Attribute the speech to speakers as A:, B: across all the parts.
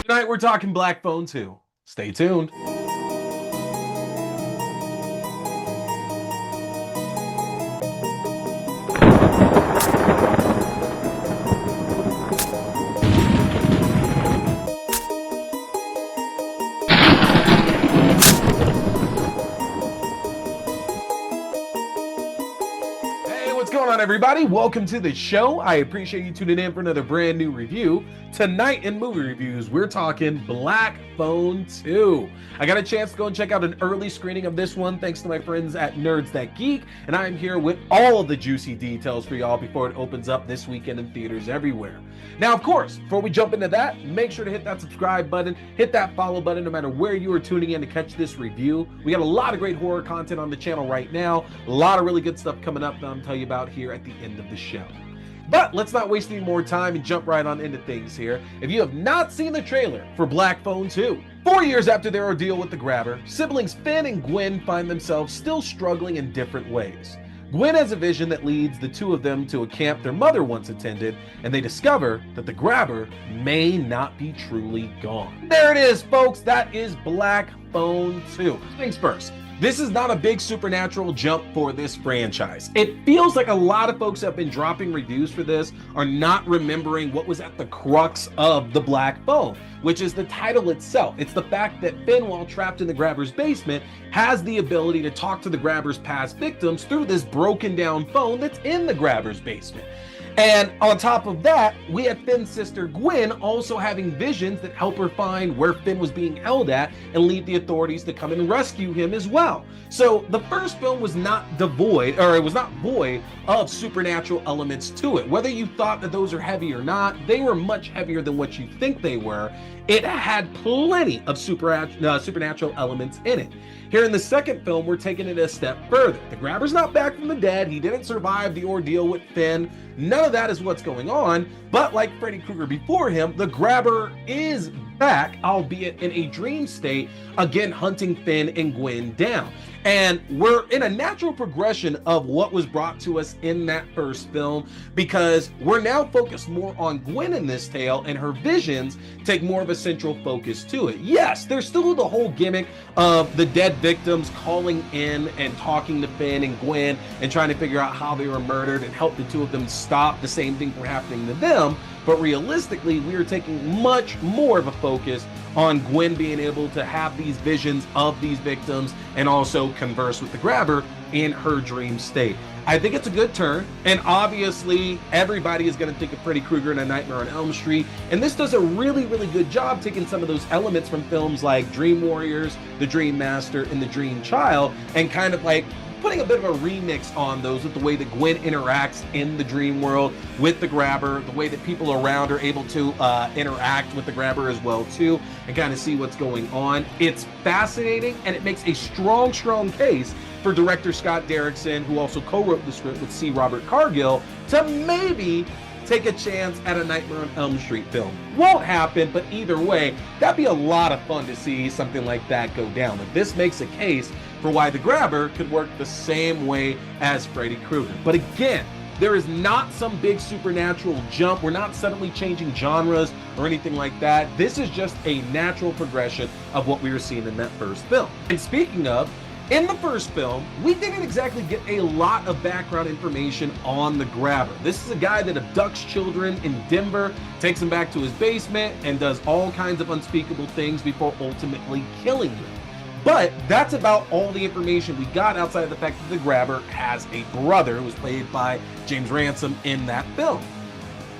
A: Tonight we're talking Black Phone 2. Stay tuned. What's going on, everybody? Welcome to the show. I appreciate you tuning in for another brand new review. Tonight in movie reviews, we're talking Black Phone 2. I got a chance to go and check out an early screening of this one thanks to my friends at Geek, and I'm here with all of the juicy details for y'all before it opens up this weekend in theaters everywhere. Now, of course, before we jump into that, make sure to hit that subscribe button, hit that follow button no matter where you are tuning in to catch this review. We got a lot of great horror content on the channel right now, a lot of really good stuff coming up that I'm telling you about here at the end of the show. But let's not waste any more time and jump right on into things here. If you have not seen the trailer for Black Phone 2, 4 years after their ordeal with the grabber, siblings Finn and Gwen find themselves still struggling in different ways. Gwen has a vision that leads the two of them to a camp their mother once attended, and they discover that the grabber may not be truly gone. There it is, folks. That is Black Phone 2. Things first. This is not a big supernatural jump for this franchise. It feels like a lot of folks have been dropping reviews for this are not remembering what was at the crux of the Black Phone, which is the title itself. It's the fact that Finn, while trapped in the grabber's basement, has the ability to talk to the grabber's past victims through this broken down phone that's in the grabber's basement. And on top of that, we have Finn's sister Gwen also having visions that help her find where Finn was being held at and lead the authorities to come and rescue him as well. So the first film was not devoid, or it was not void of supernatural elements to it. Whether you thought that those are heavy or not, they were much heavier than what you think they were. It had plenty of supernatural elements in it. Here in the second film, we're taking it a step further. The grabber's not back from the dead. He didn't survive the ordeal with Finn. None of that is what's going on. But like Freddy Krueger before him, the grabber is back, albeit in a dream state, again hunting Finn and Gwen down. And we're in a natural progression of what was brought to us in that first film, because we're now focused more on Gwen in this tale, and her visions take more of a central focus to it. Yes, there's still the whole gimmick of the dead victims calling in and talking to Finn and Gwen and trying to figure out how they were murdered and help the two of them stop the same thing from happening to them. But realistically, we are taking much more of a focus on Gwen being able to have these visions of these victims and also converse with the grabber in her dream state. I think it's a good turn, and obviously everybody is going to think of Freddy Krueger in A Nightmare on Elm Street, and this does a really, really good job taking some of those elements from films like Dream Warriors, The Dream Master, and The Dream Child, and kind of like putting a bit of a remix on those with the way that Gwen interacts in the dream world with the grabber, the way that people around are able to interact with the grabber as well too, and kind of see what's going on. It's fascinating, and it makes a strong case for director Scott Derrickson, who also co-wrote the script with C. Robert Cargill, to maybe take a chance at a Nightmare on Elm Street film. Won't happen, but either way, that'd be a lot of fun to see something like that go down. If this makes a case for why the grabber could work the same way as Freddy Krueger. But again, there is not some big supernatural jump. We're not suddenly changing genres or anything like that. This is just a natural progression of what we were seeing in that first film. And speaking of, in the first film, we didn't exactly get a lot of background information on the grabber. This is a guy that abducts children in Denver, takes them back to his basement, and does all kinds of unspeakable things before ultimately killing them. But that's about all the information we got outside of the fact that the grabber has a brother who was played by James Ransom in that film.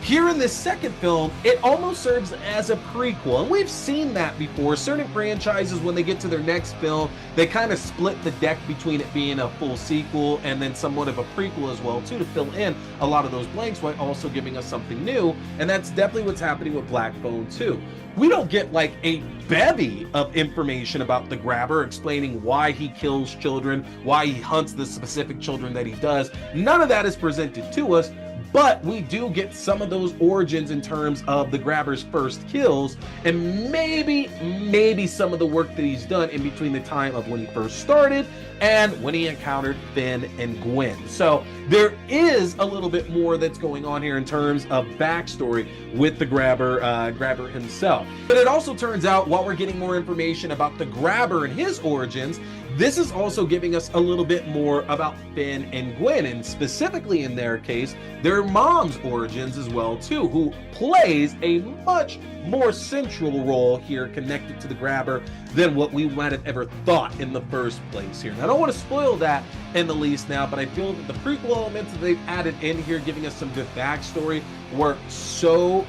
A: Here in this second film, it almost serves as a prequel, and we've seen that before. Certain franchises, when they get to their next film, they kind of split the deck between it being a full sequel and then somewhat of a prequel as well too, to fill in a lot of those blanks while also giving us something new, and that's definitely what's happening with Black Phone 2. We don't get like a bevy of information about the grabber explaining why he kills children, why he hunts the specific children that he does. None of that is presented to us. but we do get some of those origins in terms of the Grabber's first kills, and maybe some of the work that he's done in between the time of when he first started and when he encountered Finn and Gwen. So there is a little bit more that's going on here in terms of backstory with the Grabber himself. But it also turns out, while we're getting more information about the Grabber and his origins, this is also giving us a little bit more about Finn and Gwen, and specifically in their case, their mom's origins as well too, who plays a much more central role here connected to the Grabber than what we might have ever thought in the first place here. And I don't want to spoil that in the least now, but I feel that the prequel elements that they've added in here, giving us some good backstory, work so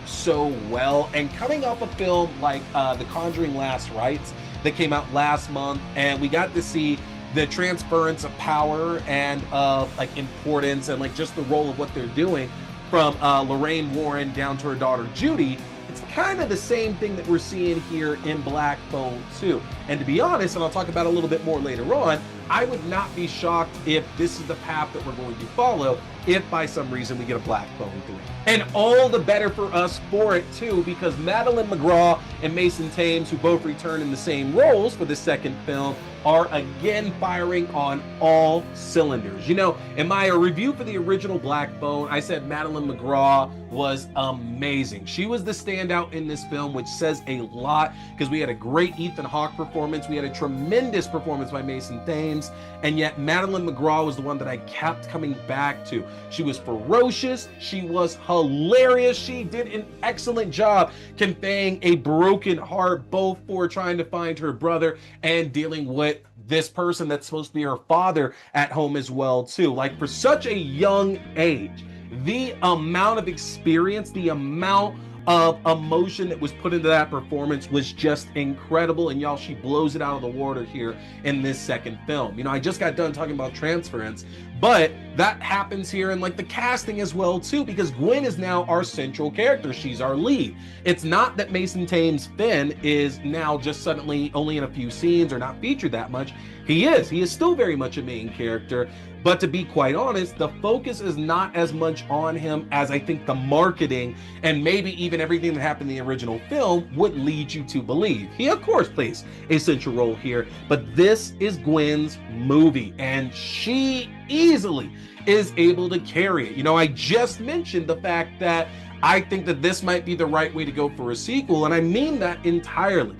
A: well. And coming off a film like The Conjuring Last Rites that came out last month, and we got to see the transference of power and of like importance and like just the role of what they're doing from Lorraine Warren down to her daughter Judy. It's kind of the same thing that we're seeing here in Black Phone 2. And to be honest, and I'll talk about it a little bit more later on, I would not be shocked if this is the path that we're going to follow if by some reason we get a Black Phone 3. And all the better for us for it too, because Madeline McGraw and Mason Thames, who both return in the same roles for the second film, are again firing on all cylinders. You know, in my review for the original Black Phone, I said Madeline McGraw was amazing. She was the standout in this film, which says a lot, because we had a great Ethan Hawke performance, we had a tremendous performance by Mason Thames, and yet Madeline McGraw was the one that I kept coming back to. She was ferocious, she was hilarious, she did an excellent job conveying a broken heart, both for trying to find her brother and dealing with this person that's supposed to be her father at home as well too. Like, for such a young age, the amount of experience, the amount of emotion that was put into that performance was just incredible. And y'all, she blows it out of the water here in this second film. You know, I just got done talking about transference, but that happens here in like the casting as well too, because Gwen is now our central character. She's our lead. It's not that Mason Thames' Finn is now just suddenly only in a few scenes or not featured that much. He is still very much a main character, but to be quite honest, the focus is not as much on him as I think the marketing and maybe even everything that happened in the original film would lead you to believe. He of course plays a central role here, but this is Gwen's movie and she easily is able to carry it. You know, I just mentioned the fact that I think that this might be the right way to go for a sequel, and I mean that entirely.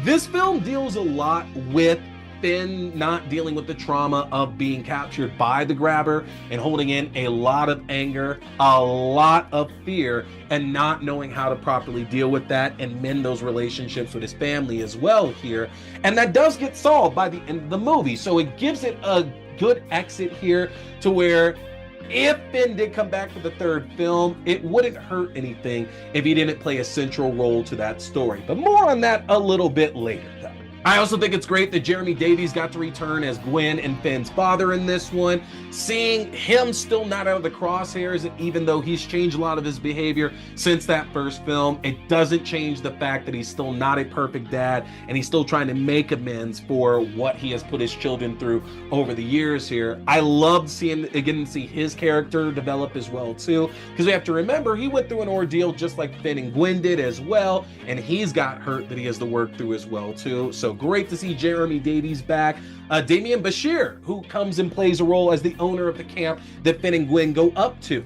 A: This film deals a lot with Finn not dealing with the trauma of being captured by the Grabber and holding in a lot of anger, a lot of fear, and not knowing how to properly deal with that and mend those relationships with his family as well here. And that does get solved by the end of the movie. So it gives it a good exit here to where if Finn did come back for the third film, it wouldn't hurt anything if he didn't play a central role to that story. But more on that a little bit later. I also think it's great that Jeremy Davies got to return as Gwen and Finn's father in this one. Seeing him still not out of the crosshairs, and even though he's changed a lot of his behavior since that first film, it doesn't change the fact that he's still not a perfect dad, and he's still trying to make amends for what he has put his children through over the years here. I loved seeing, again, see his character develop as well too, because we have to remember he went through an ordeal just like Finn and Gwen did as well, and he's got hurt that he has to work through as well too. So great to see Jeremy Davies back. Damian Bashir, who comes and plays a role as the owner of the camp that Finn and Gwen go up to.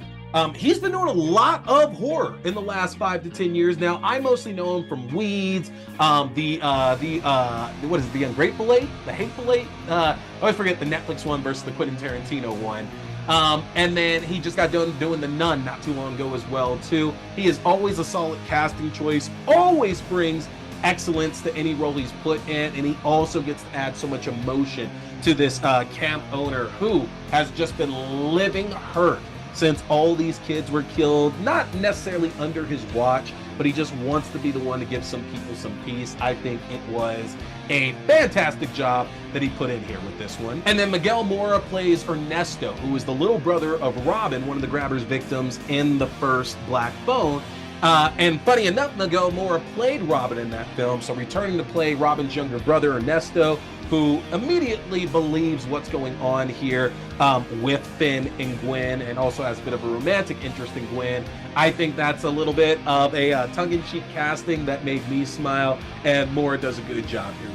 A: He's been doing a lot of horror in the last 5 to 10 years now. I mostly know him from Weeds, what is it, The Ungrateful Eight? The Hateful Eight? I always forget the Netflix one versus the Quentin Tarantino one. And then he just got done doing The Nun not too long ago as well too. He is always a solid casting choice, always brings excellence to any role he's put in, and he also gets to add so much emotion to this camp owner who has just been living hurt since all these kids were killed, not necessarily under his watch, but he just wants to be the one to give some people some peace. I think it was a fantastic job that he put in here with this one. And then Miguel Mora plays Ernesto, who is the little brother of Robin, one of the Grabber's victims in the first Black Phone. And funny enough, Miguel Mora played Robin in that film, so returning to play Robin's younger brother, Ernesto, who immediately believes what's going on here with Finn and Gwen, and also has a bit of a romantic interest in Gwen. I think that's a little bit of a tongue-in-cheek casting that made me smile, and Moore does a good job here.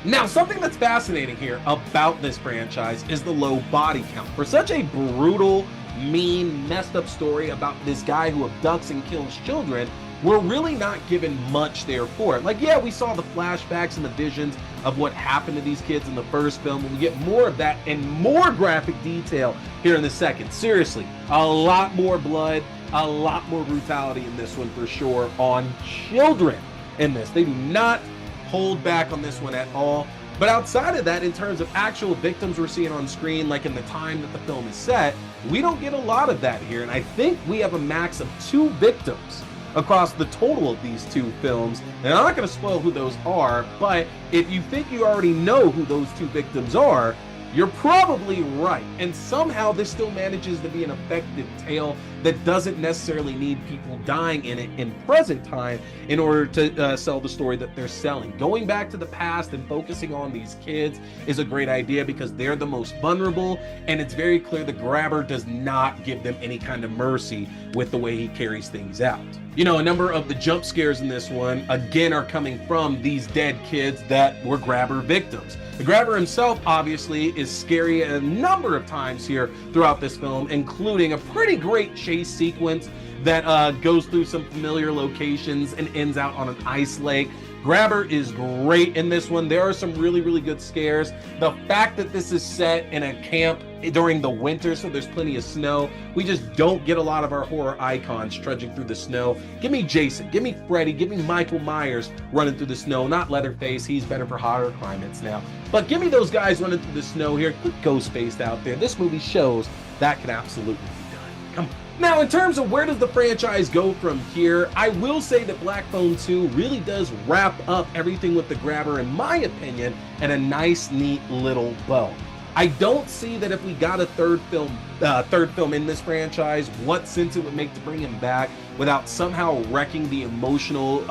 A: Now, something that's fascinating here about this franchise is the low body count. For such a brutal, mean, messed up story about this guy who abducts and kills children, we're really not given much there for it. Like, yeah, we saw the flashbacks and the visions of what happened to these kids in the first film, and we get more of that and more graphic detail here in the second. Seriously, a lot more blood, a lot more brutality in this one for sure on children in this. They do not hold back on this one at all. But outside of that, in terms of actual victims we're seeing on screen, like in the time that the film is set, we don't get a lot of that here. And I think we have a max of 2 victims across the total of these 2 films. And I'm not going to spoil who those are, but if you think you already know who those 2 victims are, you're probably right. And somehow this still manages to be an effective tale that doesn't necessarily need people dying in it in present time in order to sell the story that they're selling. Going back to the past and focusing on these kids is a great idea because they're the most vulnerable, and it's very clear the grabber does not give them any kind of mercy with the way he carries things out. You know, a number of the jump scares in this one, again, are coming from these dead kids that were grabber victims. The grabber himself, obviously, is scary a number of times here throughout this film, including a pretty great chase sequence that goes through some familiar locations and ends out on an ice lake. Grabber is great in this one. There are some really, really good scares. The fact that this is set in a camp during the winter, so there's plenty of snow. We just don't get a lot of our horror icons trudging through the snow. Give me Jason, give me Freddy, give me Michael Myers running through the snow, not Leatherface. He's better for hotter climates now. But give me those guys running through the snow here. Put Ghostface out there. This movie shows that can absolutely be done. Come on. Now, in terms of where does the franchise go from here, I will say that Black Phone 2 really does wrap up everything with the grabber, in my opinion, in a nice, neat little bow. I don't see that if we got a third film in this franchise, what sense it would make to bring him back without somehow wrecking the emotional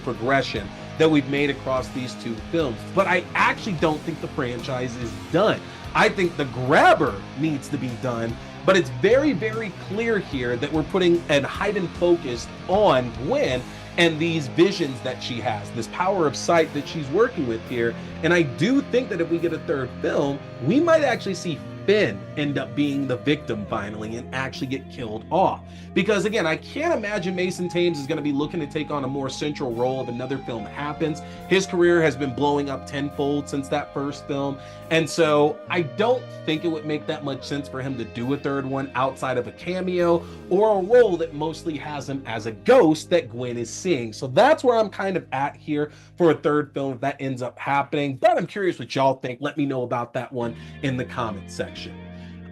A: progression that we've made across these 2 films. But I actually don't think the franchise is done. I think the grabber needs to be done, but it's very, very clear here that we're putting a heightened focus on Gwen and these visions that she has, this power of sight that she's working with here. And I do think that if we get a third film, we might actually see Finn end up being the victim finally and actually get killed off. Because again, I can't imagine Mason Thames is going to be looking to take on a more central role if another film happens. His career has been blowing up tenfold since that first film. And so I don't think it would make that much sense for him to do a third one outside of a cameo or a role that mostly has him as a ghost that Gwen is seeing. So that's where I'm kind of at here for a third film if that ends up happening. But I'm curious what y'all think. Let me know about that one in the comment section.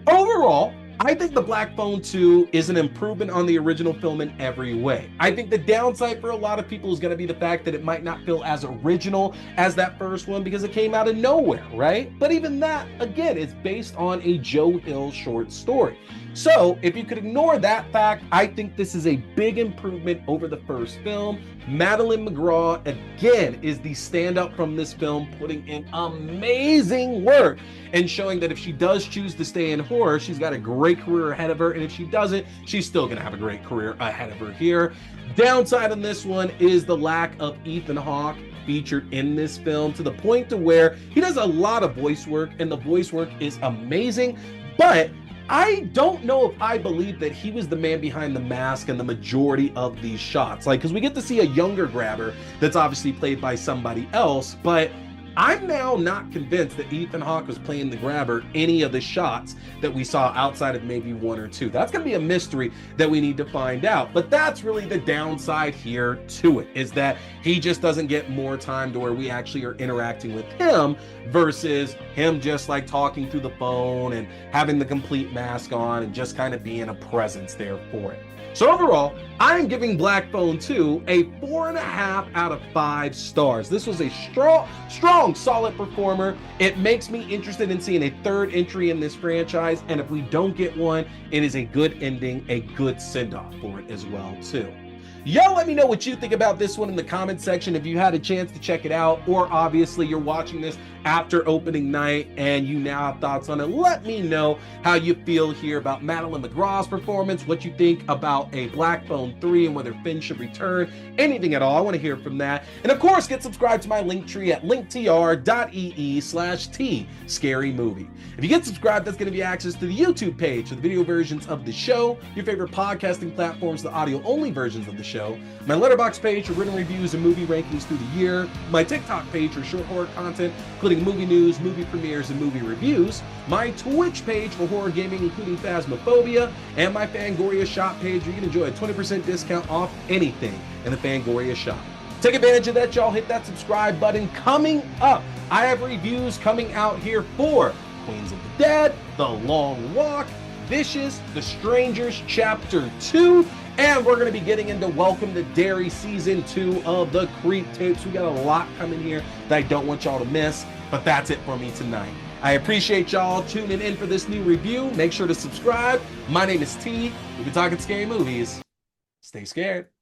A: Overall, I think the Black Phone 2 is an improvement on the original film in every way. I think the downside for a lot of people is going to be the fact that it might not feel as original as that first one because it came out of nowhere, right? But even that, again, is based on a Joe Hill short story. So if you could ignore that fact, I think this is a big improvement over the first film. Madeline McGraw, again, is the standout from this film, putting in amazing work and showing that if she does choose to stay in horror, she's got a great career ahead of her. And if she doesn't, she's still going to have a great career ahead of her here. Downside on this one is the lack of Ethan Hawke featured in this film, to the point to where he does a lot of voice work and the voice work is amazing, but I don't know if I believe that he was the man behind the mask and the majority of these shots. Like, because we get to see a younger grabber that's obviously played by somebody else, but I'm now not convinced that Ethan Hawke was playing the grabber any of the shots that we saw outside of maybe 1 or 2. That's going to be a mystery that we need to find out. But that's really the downside here to it, is that he just doesn't get more time to where we actually are interacting with him versus him just like talking through the phone and having the complete mask on and just kind of being a presence there for it. So overall, I'm giving Black Phone 2 a 4.5 out of 5 stars. This was a strong, solid performer. It makes me interested in seeing a third entry in this franchise. And if we don't get one, it is a good ending, a good send-off for it as well, too. Y'all let me know what you think about this one in the comment section if you had a chance to check it out, or obviously you're watching this after opening night and you now have thoughts on it. Let me know how you feel here about Madeline McGraw's performance, what you think about a Black Phone 3 and whether Finn should return, anything at all. I want to hear from that. And of course, get subscribed to my link tree at linktr.ee/T Scary Movie. If you get subscribed, that's going to be access to the YouTube page for the video versions of the show, your favorite podcasting platforms, the audio only versions of the show, my Letterboxd page for written reviews and movie rankings through the year, my TikTok page for short horror content, including movie news, movie premieres, and movie reviews, my Twitch page for horror gaming, including Phasmophobia, and my Fangoria shop page where you can enjoy a 20% discount off anything in the Fangoria shop. Take advantage of that, y'all. Hit that subscribe button. Coming up, I have reviews coming out here for Queens of the Dead, The Long Walk, Vicious, The Strangers Chapter 2, and we're going to be getting into Welcome to Derry Season 2 of the Creep Tapes. We got a lot coming here that I don't want y'all to miss, but that's it for me tonight. I appreciate y'all tuning in for this new review. Make sure to subscribe. My name is T. We've been talking scary movies. Stay scared.